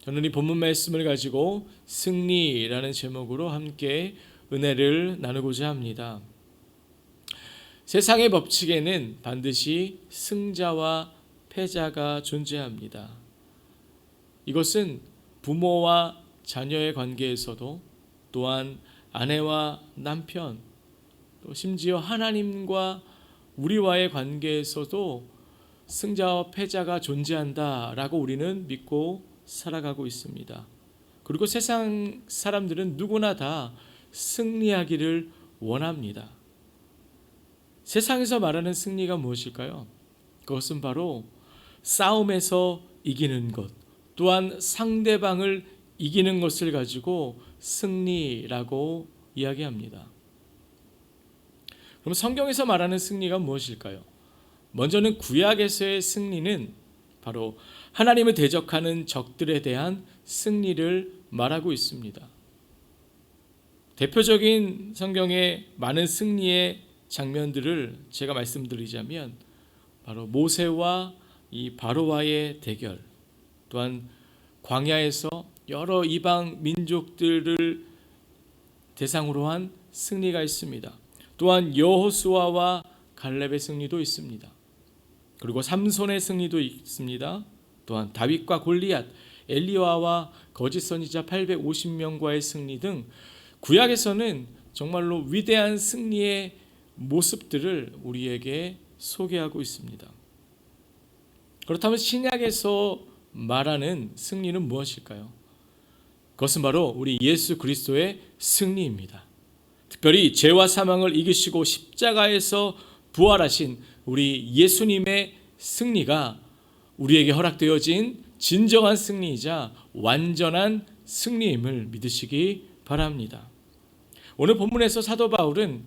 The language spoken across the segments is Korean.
저는 이 본문 말씀을 가지고 승리라는 제목으로 함께 은혜를 나누고자 합니다. 세상의 법칙에는 반드시 승자와 패자가 존재합니다. 이것은 부모와 자녀의 관계에서도, 또한 아내와 남편, 또 심지어 하나님과 우리와의 관계에서도 승자와 패자가 존재한다라고 우리는 믿고 살아가고 있습니다. 그리고 세상 사람들은 누구나 다 승리하기를 원합니다. 세상에서 말하는 승리가 무엇일까요? 그것은 바로 싸움에서 이기는 것, 또한 상대방을 이기는 것을 가지고 승리라고 이야기합니다. 그럼 성경에서 말하는 승리가 무엇일까요? 먼저는 구약에서의 승리는 바로 하나님을 대적하는 적들에 대한 승리를 말하고 있습니다. 대표적인 성경의 많은 승리의 장면들을 제가 말씀드리자면 바로 모세와 이 바로와의 대결, 또한 광야에서 여러 이방 민족들을 대상으로 한 승리가 있습니다. 또한 여호수아와 갈렙의 승리도 있습니다. 그리고 삼손의 승리도 있습니다. 또한 다윗과 골리앗, 엘리야와 거짓 선지자 850명과의 승리 등 구약에서는 정말로 위대한 승리의 모습들을 우리에게 소개하고 있습니다. 그렇다면 신약에서 말하는 승리는 무엇일까요? 그것은 바로 우리 예수 그리스도의 승리입니다. 특별히 죄와 사망을 이기시고 십자가에서 부활하신 우리 예수님의 승리가 우리에게 허락되어진 진정한 승리이자 완전한 승리임을 믿으시기 바랍니다. 오늘 본문에서 사도 바울은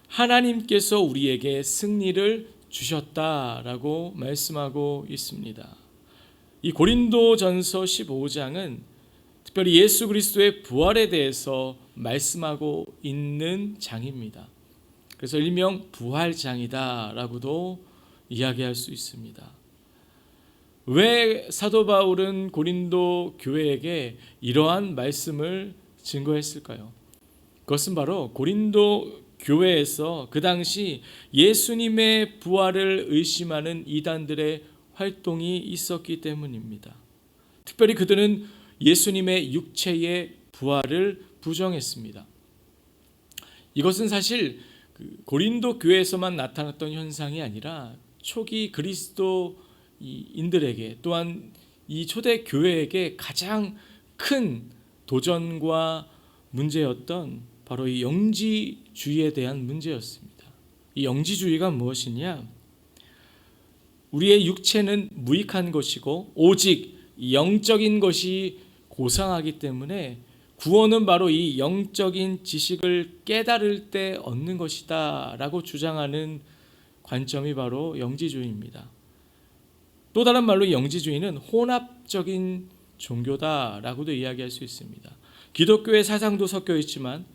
하나님께서 우리에게 승리를 주셨다라고 말씀하고 있습니다. 이 고린도전서 15장은 특별히 예수 그리스도의 부활에 대해서 말씀하고 있는 장입니다. 그래서 일명 부활장이다라고도 이야기할 수 있습니다. 왜 사도 바울은 고린도 교회에게 이러한 말씀을 증거했을까요? 그것은 바로 고린도 교회에서 그 당시 예수님의 부활을 의심하는 이단들의 활동이 있었기 때문입니다. 특별히 그들은 예수님의 육체의 부활을 부정했습니다. 이것은 사실 고린도 교회에서만 나타났던 현상이 아니라 초기 그리스도인들에게, 또한 이 초대 교회에게 가장 큰 도전과 문제였던 바로 이 영지주의에 대한 문제였습니다. 이 영지주의가 무엇이냐? 우리의 육체는 무익한 것이고 오직 영적인 것이 고상하기 때문에 구원은 바로 이 영적인 지식을 깨달을 때 얻는 것이다 라고 주장하는 관점이 바로 영지주의입니다. 또 다른 말로 영지주의는 혼합적인 종교다라고도 이야기할 수 있습니다. 기독교의 사상도 섞여 있지만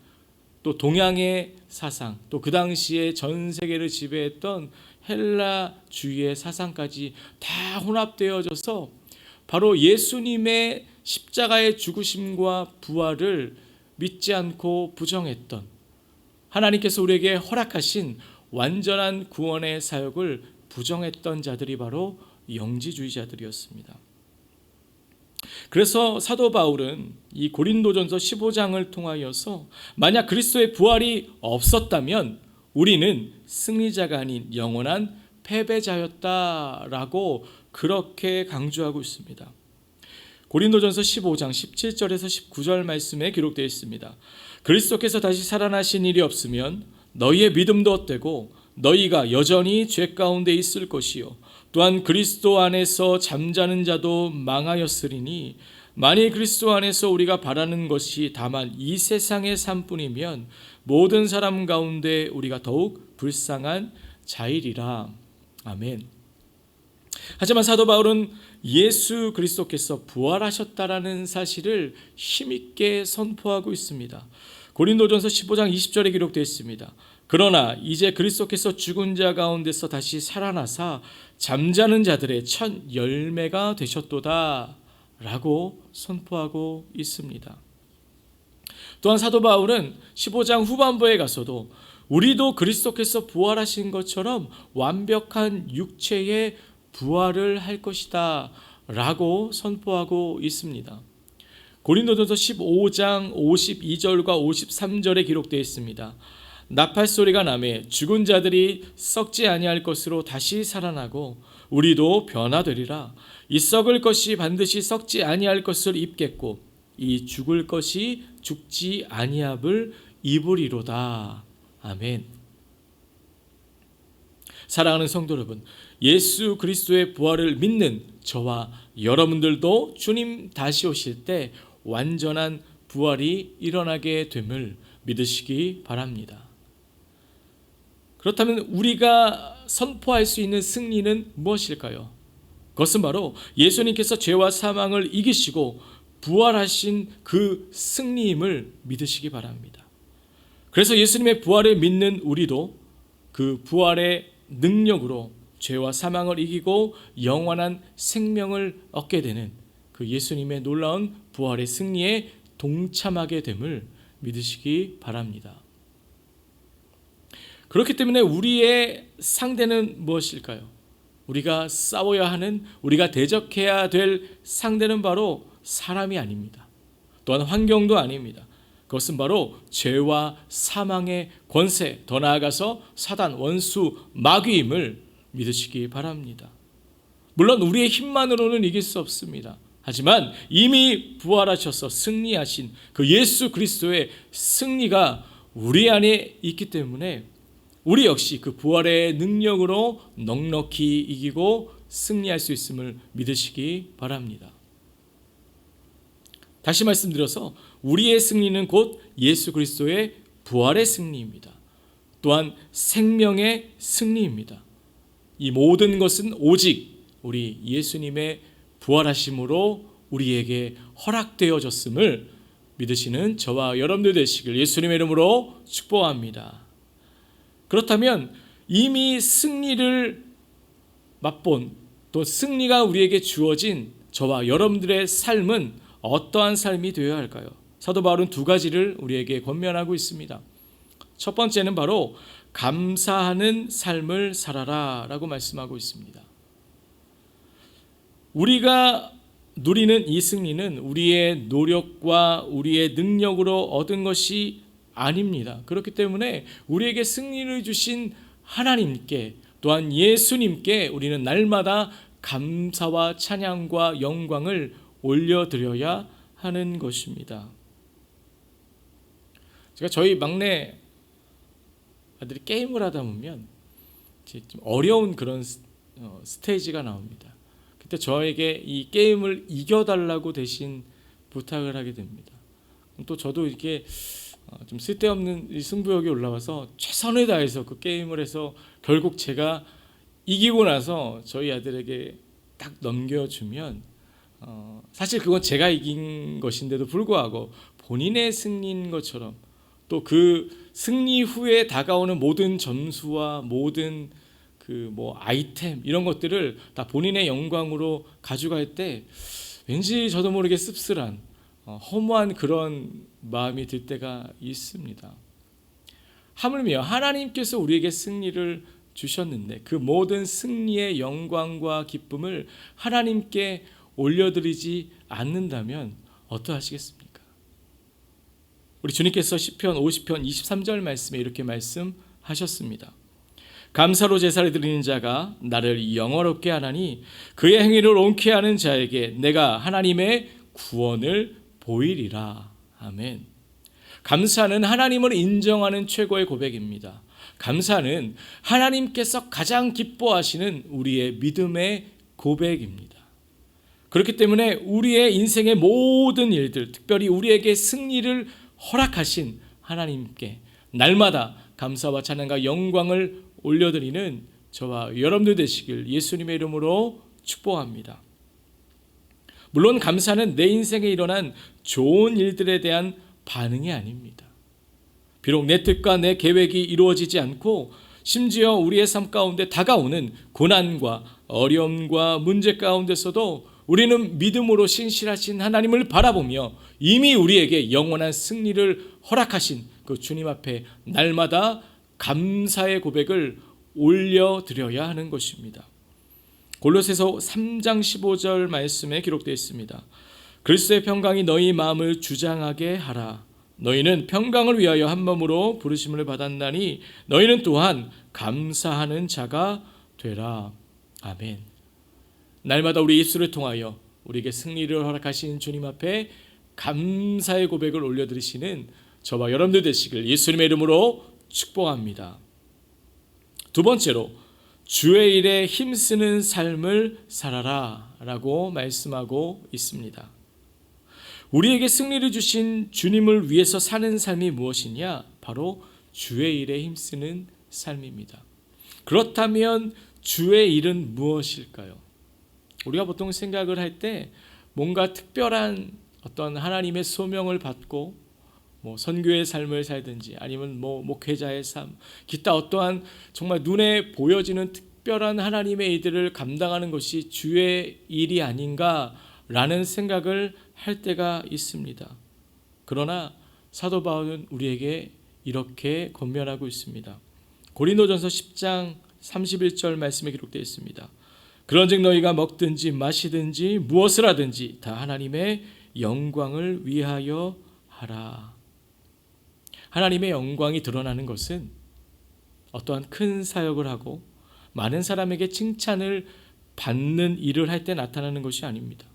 또 동양의 사상, 또 그 당시에 전 세계를 지배했던 헬라주의의 사상까지 다 혼합되어져서 바로 예수님의 십자가의 죽으심과 부활을 믿지 않고 부정했던, 하나님께서 우리에게 허락하신 완전한 구원의 사역을 부정했던 자들이 바로 영지주의자들이었습니다. 그래서 사도 바울은 이 고린도전서 15장을 통하여서 만약 그리스도의 부활이 없었다면 우리는 승리자가 아닌 영원한 패배자였다라고 그렇게 강조하고 있습니다. 고린도전서 15장 17절에서 19절 말씀에 기록되어 있습니다. 그리스도께서 다시 살아나신 일이 없으면 너희의 믿음도 헛되고 너희가 여전히 죄 가운데 있을 것이요 또한 그리스도 안에서 잠자는 자도 망하였으리니 만일 그리스도 안에서 우리가 바라는 것이 다만 이 세상의 삶뿐이면 모든 사람 가운데 우리가 더욱 불쌍한 자이리라. 아멘. 하지만 사도 바울은 예수 그리스도께서 부활하셨다라는 사실을 힘있게 선포하고 있습니다. 고린도전서 15장 20절에 기록되어 있습니다. 그러나 이제 그리스도께서 죽은 자 가운데서 다시 살아나사 잠자는 자들의 첫 열매가 되셨도다 라고 선포하고 있습니다. 또한 사도 바울은 15장 후반부에 가서도 우리도 그리스도께서 부활하신 것처럼 완벽한 육체의 부활을 할 것이다 라고 선포하고 있습니다. 고린도전서 15장 52절과 53절에 기록되어 있습니다. 나팔 소리가 나매 죽은 자들이 썩지 아니할 것으로 다시 살아나고 우리도 변화되리라. 이 썩을 것이 반드시 썩지 아니할 것을 입겠고 이 죽을 것이 죽지 아니함을 입으리로다. 아멘. 사랑하는 성도 여러분, 예수 그리스도의 부활을 믿는 저와 여러분들도 주님 다시 오실 때 완전한 부활이 일어나게 됨을 믿으시기 바랍니다. 그렇다면 우리가 선포할 수 있는 승리는 무엇일까요? 그것은 바로 예수님께서 죄와 사망을 이기시고 부활하신 그 승리임을 믿으시기 바랍니다. 그래서 예수님의 부활을 믿는 우리도 그 부활의 능력으로 죄와 사망을 이기고 영원한 생명을 얻게 되는 그 예수님의 놀라운 부활의 승리에 동참하게 됨을 믿으시기 바랍니다. 그렇기 때문에 우리의 상대는 무엇일까요? 우리가 싸워야 하는, 우리가 대적해야 될 상대는 바로 사람이 아닙니다. 또한 환경도 아닙니다. 그것은 바로 죄와 사망의 권세, 더 나아가서 사단, 원수, 마귀임을 믿으시기 바랍니다. 물론 우리의 힘만으로는 이길 수 없습니다. 하지만 이미 부활하셔서 승리하신 그 예수 그리스도의 승리가 우리 안에 있기 때문에 우리 역시 그 부활의 능력으로 넉넉히 이기고 승리할 수 있음을 믿으시기 바랍니다. 다시 말씀드려서 우리의 승리는 곧 예수 그리스도의 부활의 승리입니다. 또한 생명의 승리입니다. 이 모든 것은 오직 우리 예수님의 부활하심으로 우리에게 허락되어졌음을 믿으시는 저와 여러분들 되시길 예수님의 이름으로 축복합니다. 그렇다면 이미 승리를 맛본, 또 승리가 우리에게 주어진 저와 여러분들의 삶은 어떠한 삶이 되어야 할까요? 사도 바울은 두 가지를 우리에게 권면하고 있습니다. 첫 번째는 바로 감사하는 삶을 살아라 라고 말씀하고 있습니다. 우리가 누리는 이 승리는 우리의 노력과 우리의 능력으로 얻은 것이 아닙니다. 그렇기 때문에 우리에게 승리를 주신 하나님께, 또한 예수님께 우리는 날마다 감사와 찬양과 영광을 올려드려야 하는 것입니다. 제가 저희 막내 아들이 게임을 하다 보면 좀 어려운 그런 스테이지가 나옵니다. 그때 저에게 이 게임을 이겨달라고 대신 부탁을 하게 됩니다. 또 저도 이렇게 좀 쓸데없는 승부욕이 올라와서 최선을 다해서 그 게임을 해서 결국 제가 이기고 나서 저희 아들에게 딱 넘겨주면 사실 그건 제가 이긴 것인데도 불구하고 본인의 승리인 것처럼 또 그 승리 후에 다가오는 모든 점수와 모든 그 아이템 이런 것들을 다 본인의 영광으로 가져갈 때 왠지 저도 모르게 씁쓸한 허무한 그런 마음이 들 때가 있습니다. 하물며 하나님께서 우리에게 승리를 주셨는데 그 모든 승리의 영광과 기쁨을 하나님께 올려드리지 않는다면 어떠하시겠습니까? 우리 주님께서 시편 50편 23절 말씀에 이렇게 말씀하셨습니다. 감사로 제사를 드리는 자가 나를 영화롭게 하나니 그의 행위를 옳게 하는 자에게 내가 하나님의 구원을 보이리라. 아멘. 감사는 하나님을 인정하는 최고의 고백입니다. 감사는 하나님께서 가장 기뻐하시는 우리의 믿음의 고백입니다. 그렇기 때문에 우리의 인생의 모든 일들, 특별히 우리에게 승리를 허락하신 하나님께 날마다 감사와 찬양과 영광을 올려드리는 저와 여러분들 되시길 예수님의 이름으로 축복합니다. 물론 감사는 내 인생에 일어난 좋은 일들에 대한 반응이 아닙니다. 비록 내 뜻과 내 계획이 이루어지지 않고 심지어 우리의 삶 가운데 다가오는 고난과 어려움과 문제 가운데서도 우리는 믿음으로 신실하신 하나님을 바라보며 이미 우리에게 영원한 승리를 허락하신 그 주님 앞에 날마다 감사의 고백을 올려드려야 하는 것입니다. 골로새서 3장 15절 말씀에 기록되어 있습니다. 그리스도의 평강이 너희 마음을 주장하게 하라. 너희는 평강을 위하여 한 몸으로 부르심을 받았나니 너희는 또한 감사하는 자가 되라. 아멘. 날마다 우리 입술을 통하여 우리에게 승리를 허락하신 주님 앞에 감사의 고백을 올려드리시는 저와 여러분들 되시길 예수님의 이름으로 축복합니다. 두 번째로 주의 일에 힘쓰는 삶을 살아라 라고 말씀하고 있습니다. 우리에게 승리를 주신 주님을 위해서 사는 삶이 무엇이냐? 바로 주의 일에 힘쓰는 삶입니다. 그렇다면 주의 일은 무엇일까요? 우리가 보통 생각을 할 때 뭔가 특별한 어떤 하나님의 소명을 받고 선교의 삶을 살든지 아니면 목회자의 삶, 기타 어떠한 정말 눈에 보여지는 특별한 하나님의 일들을 감당하는 것이 주의 일이 아닌가라는 생각을 할 때가 있습니다. 그러나 사도 바울은 우리에게 이렇게 권면하고 있습니다. 고린도전서 10장 31절 말씀에 기록되어 있습니다. 그런즉 너희가 먹든지 마시든지 무엇을 하든지 다 하나님의 영광을 위하여 하라. 하나님의 영광이 드러나는 것은 어떠한 큰 사역을 하고 많은 사람에게 칭찬을 받는 일을 할 때 나타나는 것이 아닙니다.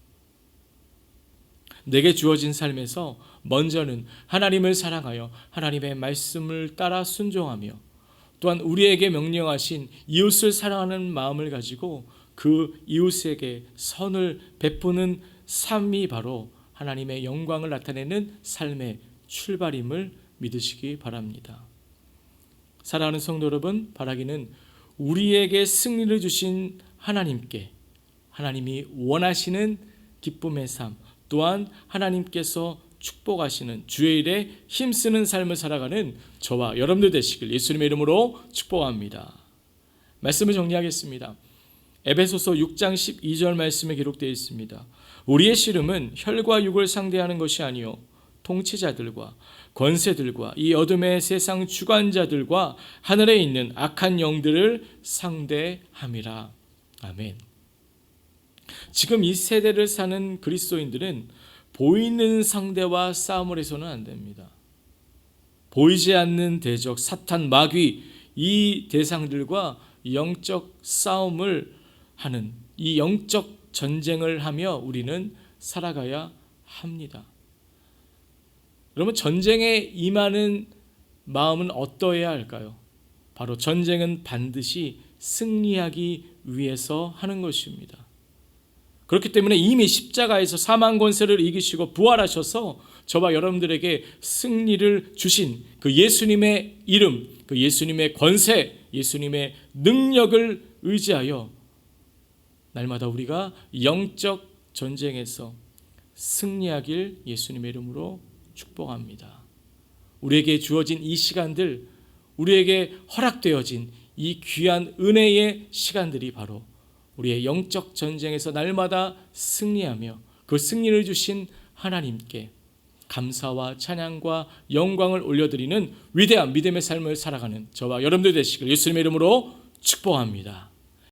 내게 주어진 삶에서 먼저는 하나님을 사랑하여 하나님의 말씀을 따라 순종하며 또한 우리에게 명령하신 이웃을 사랑하는 마음을 가지고 그 이웃에게 선을 베푸는 삶이 바로 하나님의 영광을 나타내는 삶의 출발임을 믿으시기 바랍니다. 사랑하는 성도 여러분, 바라기는 우리에게 승리를 주신 하나님께 하나님이 원하시는 기쁨의 삶, 또한 하나님께서 축복하시는 주의 일에 힘쓰는 삶을 살아가는 저와 여러분들 되시길 예수님의 이름으로 축복합니다. 말씀을 정리하겠습니다. 에베소서 6장 12절 말씀에 기록되어 있습니다. 우리의 씨름은 혈과 육을 상대하는 것이 아니요 통치자들과 권세들과 이 어둠의 세상 주관자들과 하늘에 있는 악한 영들을 상대함이라. 아멘. 지금 이 세대를 사는 그리스도인들은 보이는 상대와 싸움을 해서는 안 됩니다. 보이지 않는 대적, 사탄, 마귀 이 대상들과 영적 싸움을 하는 이 영적 전쟁을 하며 우리는 살아가야 합니다. 여러분, 전쟁에 임하는 마음은 어떠해야 할까요? 바로 전쟁은 반드시 승리하기 위해서 하는 것입니다. 그렇기 때문에 이미 십자가에서 사망 권세를 이기시고 부활하셔서 저와 여러분들에게 승리를 주신 그 예수님의 이름, 그 예수님의 권세, 예수님의 능력을 의지하여 날마다 우리가 영적 전쟁에서 승리하길 예수님의 이름으로 축복합니다. 우리에게 주어진 이 시간들, 우리에게 허락되어진 이 귀한 은혜의 시간들이 바로 우리의 영적 전쟁에서 날마다 승리하며 그 승리를 주신 하나님께 감사와 찬양과 영광을 올려드리는 위대한 믿음의 삶을 살아가는 저와 여러분들 되시길 예수님의 이름으로 축복합니다.